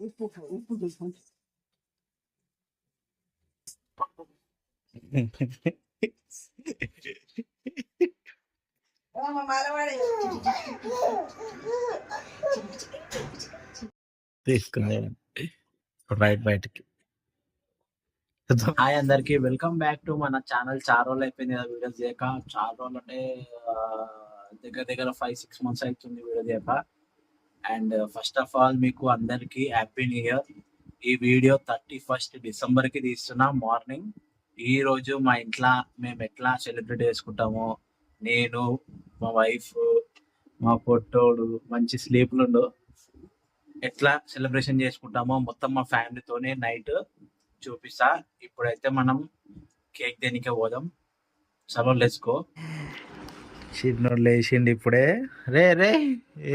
ఉప్పు చూసుకోండి. తీసుకునే రైట్ బయటికి. హాయ్ అందరికి, వెల్కమ్ బ్యాక్ టు మన ఛానల్. చాలా రోజులు అయిపోయింది కదా వీడియోస్ చేయక. చాలా రోజులు అంటే దగ్గర దగ్గర 5-6 months అవుతుంది వీడియో చేయక. అండ్ ఫస్ట్ ఆఫ్ ఆల్ మీకు అందరికి హ్యాపీ న్యూ ఇయర్. ఈ వీడియో 31st December కి తీస్తున్నా మార్నింగ్. ఈ రోజు మా ఇంట్లో మేము ఎట్లా సెలబ్రేట్ చేసుకుంటామో, నేను, మా వైఫ్, మా పొట్టోడు మంచి స్లీప్లుండు, ఎట్లా సెలబ్రేషన్ చేసుకుంటామో మొత్తం మా ఫ్యామిలీతోనే నైట్ చూపిస్తా. ఇప్పుడైతే మనం కేక్ దేనికే పోదాం. చలో లెట్స్ గో. చిన్నోడు లేచిండి ఇప్పుడే. రే రే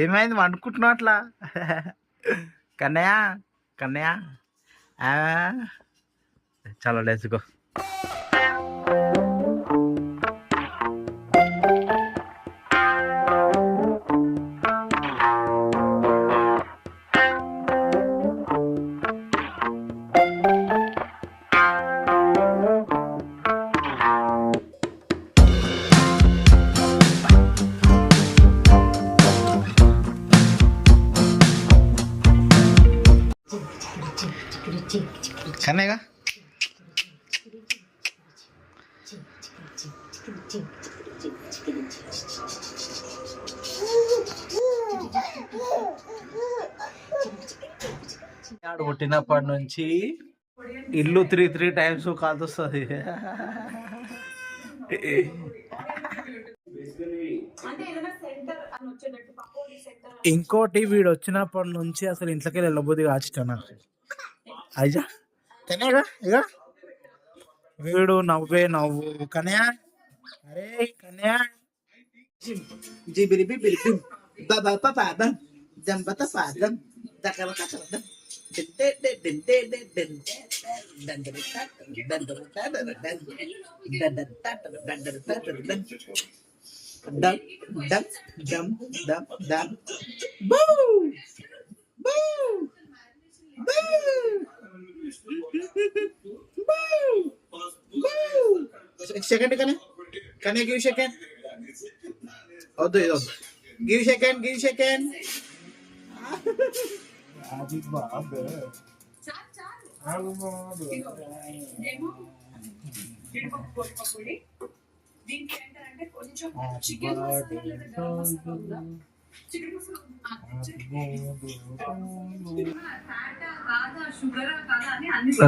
ఏమైంది అనుకుంటున్నావు అట్లా? కన్నయ్య కన్నయ్య చలో లెట్స్ గో. కన్నయ్య పుట్టినప్పటి నుంచి ఇల్లు 3 times కాల్తొస్తుంది. ఇంకోటి వీడు వచ్చినప్పటి నుంచి అసలు ఇంట్లోకి వెళ్ళబోద్ది కాచుతాను. అయ్యా కనయ్యగా ఇక వీడు నవ్వే నవ్వు. కనయ్య అరే కనయ్య జిబిరి బిబిరి బిం బాబా పాదం జంబత పాదం దకల కసరదం సెకండ్ కనే గివ్ సెకండ్ వద్దు ఇది వద్దు. గివ్ సెకండ్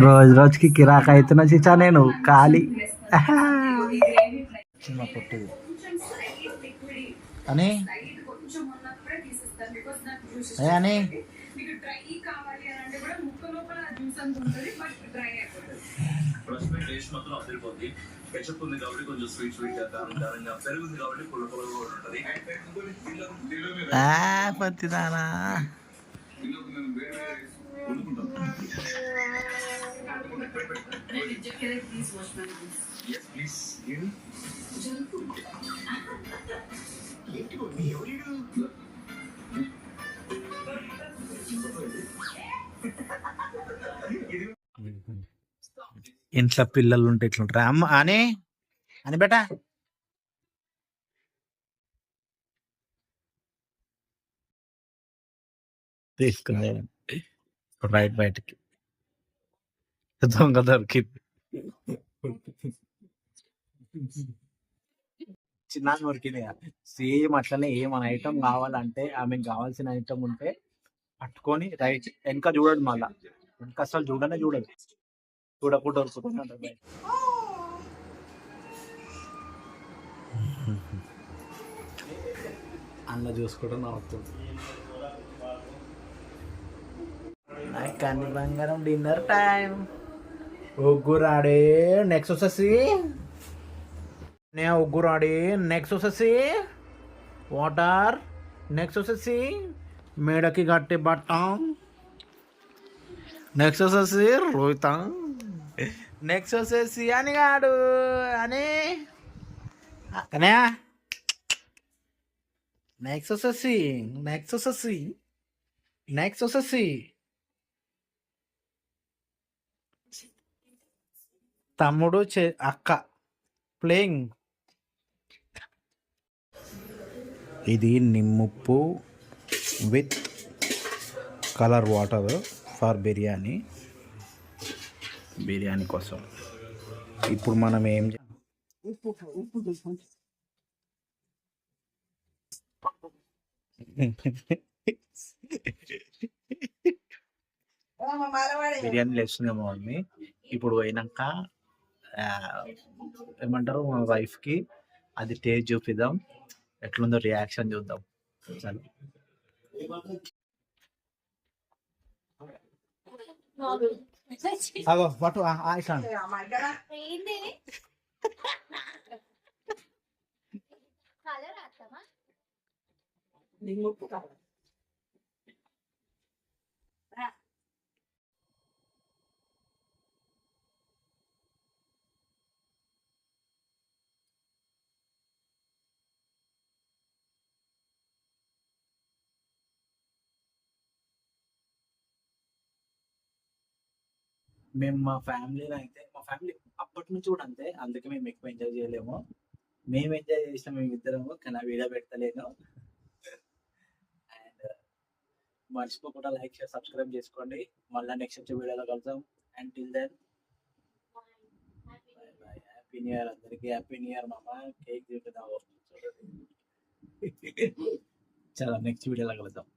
రోజు రోజుకి కిరాక్ అవుతున్నా చిచ్చా నేను ఖాళీ. చిన్న పొట్టిది అని అని పత్తిదానా ఇంట్లో పిల్లలు ఉంటే ఇట్లుంటారా అమ్మ అని అని బేటా. తీసుకునే రైట్ బయటికి. దొంగ దొరికింది. చిన్న దొరికింది. సేమ్ అట్లనే ఏమైనా ఐటమ్ కావాలంటే ఆమెకు కావాల్సిన ఐటమ్ ఉంటే పట్టుకొని రైట్ వెనక చూడడు, మళ్ళా వెనక అసలు చూడనే చూడదు, చూడకుండా దొరుకుతుంది. అందులో చూసుకోవడం అవుతుంది. కానీ బంగారం డిన్నర్ టైం. ఉగ్గురాడే నెక్స్ట్ వచ్చేసి ఉగ్గురాడే నెక్స్ట్ వచ్చేసి వాటర్ నెక్స్ట్ వచ్చేసి మేడకి కట్టే బట్టం నెక్స్ట్ వచ్చేసి రోహితం నెక్స్ట్ వచ్చేసి అనిగాడు అని కనయా నెక్స్ట్ వచ్చేసి తమ్ముడు అక్క ప్లేయింగ్. ఇది నిమ్ముప్పు with colour water for biryani కోసం. ఇప్పుడు మనం ఏం ఉప్పు చూసుకోండి. బిర్యానీ వేస్తుంది మా మమ్మీ. ఇప్పుడు పోయినాక ఏమంటారు మా వైఫ్కి అది టేస్ట్ చూపిద్దాం, ఎట్లుందో రియాక్షన్ చూద్దాం. చాలు. అగో పట్టు ఇట్లా మేము మా ఫ్యామిలీలో అయితే మా ఫ్యామిలీ అప్పటి నుంచి కూడా అంతే, అందుకే మేము ఎక్కువ ఎంజాయ్ చేయలేము. మేము ఎంజాయ్ చేసినాం మేమిద్దరము, కానీ ఆ వీడియో పెడతలేను. అండ్ మర్చిపోకుండా లైక్ షేర్ సబ్స్క్రైబ్ చేసుకోండి. మళ్ళీ నెక్స్ట్ వచ్చే వీడియోలో కలుద్దాం. And till then happy new year అందరికి. హ్యాపీ న్యూ ఇయర్ మామ. కేక్ తింటున్నావు. చాలా నెక్స్ట్ వీడియోలో కలుద్దాం.